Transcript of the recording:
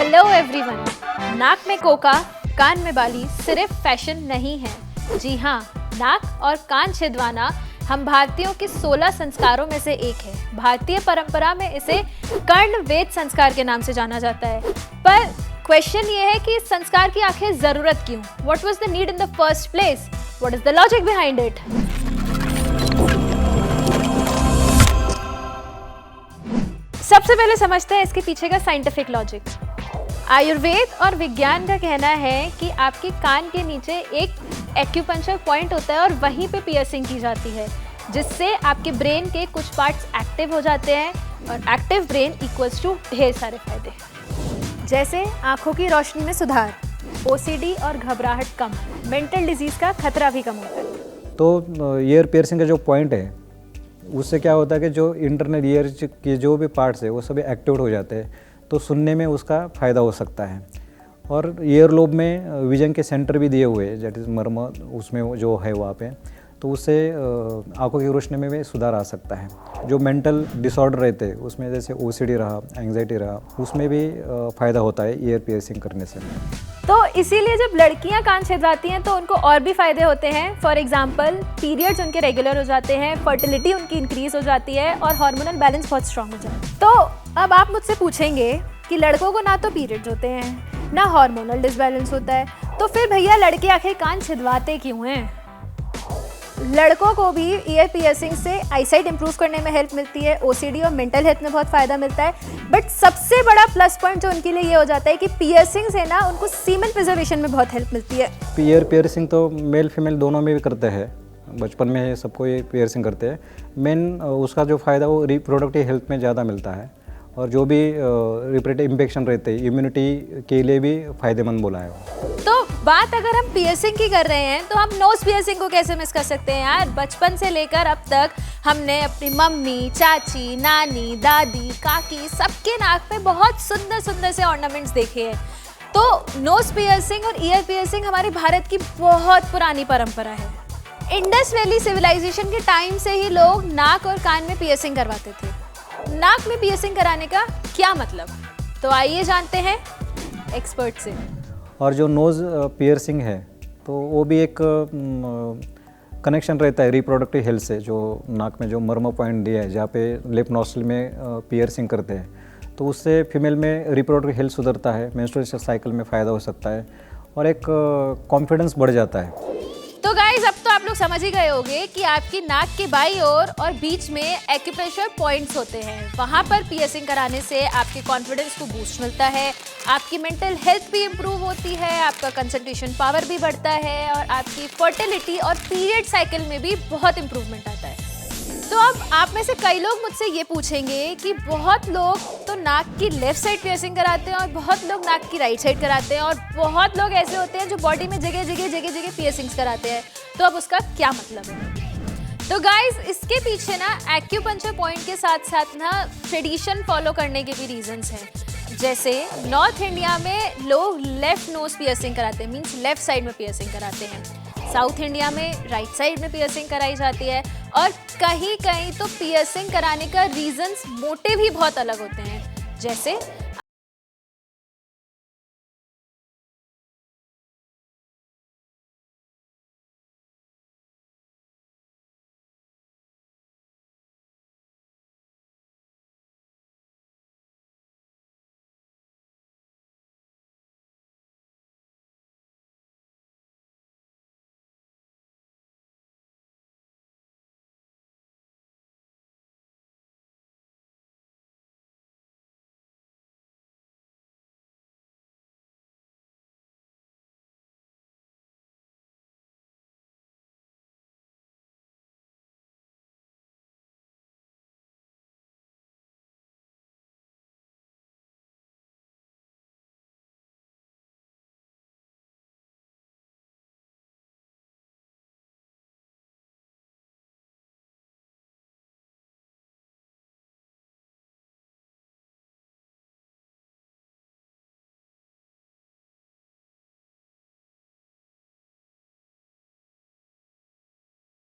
Hello everyone. नाक में Coca, कान में बाली सिर्फ फैशन नहीं है। जी हाँ, नाक और कान छिदवाना हम भारतीयों के 16 संस्कारों में से एक है। भारतीय परंपरा में इसे कर्ण वेद संस्कार के नाम से जाना जाता है। पर क्वेश्चन ये है कि इस संस्कार की आखिर जरूरत क्यों? What was the need in the first place? What is the logic behind it? सबसे पहले समझते हैं इसके पीछे का साइंटिफिक लॉजिक। आयुर्वेद और विज्ञान का कहना है कि आपके कान के नीचे एक एक्यूपंक्चर पॉइंट होता है और वहीं पे पियर्सिंग की जाती है, जिससे आपके ब्रेन के कुछ पार्ट्स एक्टिव हो जाते हैं और एक्टिव ब्रेन इक्वल्स टू ढेर सारे फायदे, जैसे आंखों की रोशनी में सुधार, ओसीडी और घबराहट कम, मेंटल डिजीज का खतरा भी कम होता है। तो ईयर पियर्सिंग का जो पॉइंट है उससे क्या होता है कि जो इंटरनल ईयर के जो भी पार्ट्स है वो सभी एक्टिवेट हो जाते हैं, तो सुनने में उसका फ़ायदा हो सकता है। और ईयर लोब में विजन के सेंटर भी दिए हुए हैं, दैट इज़ मर्म, उसमें जो है वहाँ पे, तो उससे आंखों की रोशनी में भी सुधार आ सकता है। जो मेंटल डिसऑर्डर रहते हैं उसमें जैसे ओसीडी रहा, एंग्जाइटी रहा, उसमें भी फ़ायदा होता है ईयर पियर्सिंग करने से। तो इसीलिए जब लड़कियां कान छिदवाती हैं तो उनको और भी फायदे होते हैं। फॉर एग्जांपल, पीरियड्स उनके रेगुलर हो जाते हैं, फर्टिलिटी उनकी इंक्रीज हो जाती है और हार्मोनल बैलेंस बहुत स्ट्रांग हो जाता है। तो अब आप मुझसे पूछेंगे कि लड़कों को ना तो पीरियड्स होते हैं ना हार्मोनल डिसबैलेंस होता है, तो फिर भैया लड़के आखिर कान छिदवाते क्यों हैं? लड़कों को भी ईयर पियर्सिंग से आईसाइट इंप्रूव करने में हेल्प मिलती है, ओसीडी और मेंटल हेल्थ में बहुत फ़ायदा मिलता है। बट सबसे बड़ा प्लस पॉइंट जो उनके लिए ये हो जाता है कि पियर्सिंग से ना उनको सीमेन प्रिजर्वेशन में बहुत हेल्प मिलती है। ईयर पियर्सिंग तो मेल फीमेल दोनों में भी करते हैं, बचपन में सबको ये पियर्सिंग करते हैं। मेन उसका जो फ़ायदा वो रिप्रोडक्टिव हेल्थ में ज़्यादा मिलता है, और जो भी रिप्रोडक्टिव इन्फेक्शन रहते हैं इम्यूनिटी के लिए भी फ़ायदेमंद बोला है। तो बात अगर हम पियर्सिंग की कर रहे हैं तो हम नोज पियर्सिंग को कैसे मिस कर सकते हैं यार? बचपन से लेकर अब तक हमने अपनी मम्मी, चाची, नानी, दादी, काकी सबके नाक पे बहुत सुंदर सुंदर से ऑर्नामेंट्स देखे हैं। तो नोज पियर्सिंग और ईयर पियर्सिंग हमारे भारत की बहुत पुरानी परंपरा है। इंडस वैली सिविलाइजेशन के टाइम से ही लोग नाक और कान में पियर्सिंग करवाते थे। नाक में पियर्सिंग कराने का क्या मतलब? तो आइए जानते हैं एक्सपर्ट से। और जो नोज़ पियर्सिंग है तो वो भी एक कनेक्शन रहता है रिप्रोडक्टिव हेल्थ से। जो नाक में जो मर्म पॉइंट दिया है जहाँ पे लिप नॉस्ट्रिल में पियर्सिंग करते हैं, तो उससे फीमेल में रिप्रोडक्टिव हेल्थ सुधरता है, मेंस्ट्रुएशन साइकिल में फ़ायदा हो सकता है और एक कॉन्फिडेंस बढ़ जाता है। तो गाइज, अब तो आप लोग समझ ही गए होंगे कि आपकी नाक के बाईं ओर और बीच में एक्यूप्रेशर पॉइंट्स होते हैं। वहाँ पर पियर्सिंग कराने से आपके कॉन्फिडेंस को बूस्ट मिलता है, आपकी मेंटल हेल्थ भी इम्प्रूव होती है, आपका कंसंट्रेशन पावर भी बढ़ता है और आपकी फर्टिलिटी और पीरियड साइकिल में भी बहुत इम्प्रूवमेंट आता है। तो अब आप में से कई लोग मुझसे ये पूछेंगे कि बहुत लोग तो नाक की लेफ्ट साइड पियर्सिंग कराते हैं और बहुत लोग नाक की राइट साइड कराते हैं और बहुत लोग ऐसे होते हैं जो बॉडी में जगह जगह पियर्सिंग्स कराते हैं। तो अब उसका क्या मतलब है? तो गाइज, इसके पीछे ना एक्यूपंक्चर पॉइंट के साथ साथ ना ट्रेडिशन फॉलो करने के भी रीजंस हैं। जैसे नॉर्थ इंडिया में लोग लेफ्ट नोज पियर्सिंग कराते हैं, मीन्स लेफ्ट साइड में पियर्सिंग कराते हैं। साउथ इंडिया में राइट साइड में पियर्सिंग कराई जाती है और कहीं कहीं तो पियर्सिंग कराने का रीजंस, मोटिव ही बहुत अलग होते हैं। जैसे